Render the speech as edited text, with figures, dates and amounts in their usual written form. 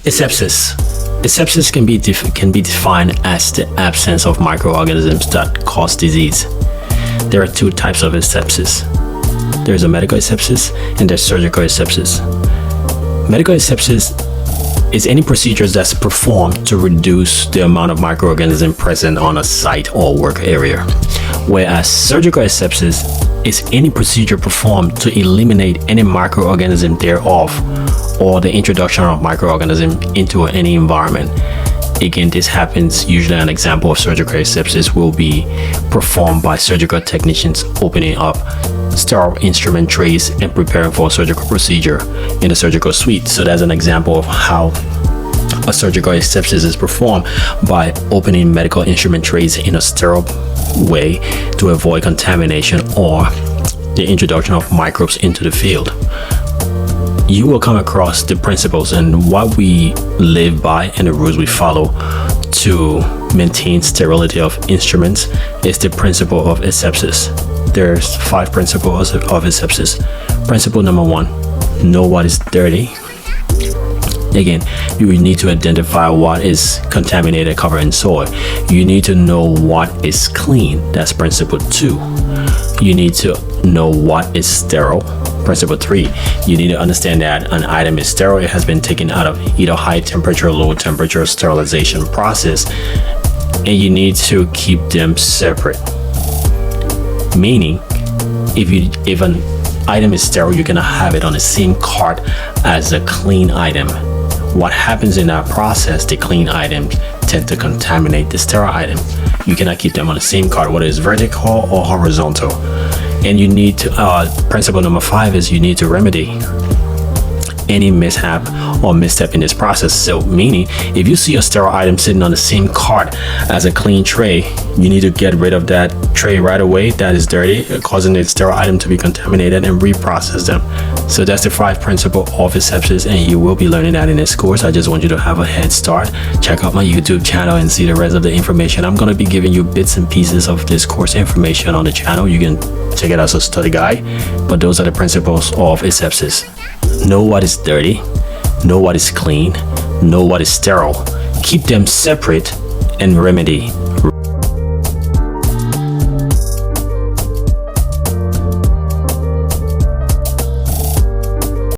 Asepsis. Asepsis can be defined as the absence of microorganisms that cause disease. There are two types of asepsis. There's a medical asepsis and there's surgical asepsis. Medical asepsis is any procedures that's performed to reduce the amount of microorganism present on a site or work area, whereas surgical asepsis is any procedure performed to eliminate any microorganism thereof or the introduction of microorganism into any environment. Again, this happens usually. An example of surgical asepsis will be performed by surgical technicians opening up sterile instrument trays and preparing for a surgical procedure in a surgical suite. So that's an example of how a surgical asepsis is performed, by opening medical instrument trays in a sterile way to avoid contamination or the introduction of microbes into the field. You will come across the principles and what we live by and the rules we follow to maintain sterility of instruments is the principle of asepsis. There's 5 principles of asepsis. Principle number 1, know what is dirty. Again, you need to identify what is contaminated, covered in soil. You need to know what is clean. That's principle 2. You need to know what is sterile. Principle 3, you need to understand that an item is sterile. It has been taken out of either high temperature or low temperature sterilization process, and you need to keep them separate. Meaning, if an item is sterile, you're gonna have it on the same cart as a clean item. What happens in that process, the clean items tend to contaminate the sterile item. You cannot keep them on the same cart, whether it's vertical or horizontal. And you need to, principle number 5 is you need to remedy any mishap or misstep in this process. So meaning, if you see a sterile item sitting on the same cart as a clean tray, you need to get rid of that tray right away that is dirty, causing the sterile item to be contaminated, and reprocess them. So that's the 5 principle of asepsis, and you will be learning that in this course. I just want you to have a head start. Check out my YouTube channel and see the rest of the information. I'm going to be giving you bits and pieces of this course information on the channel. You can check it out as a study guide, but those are the principles of asepsis. Know what is dirty, know what is clean, know what is sterile, keep them separate, and remedy.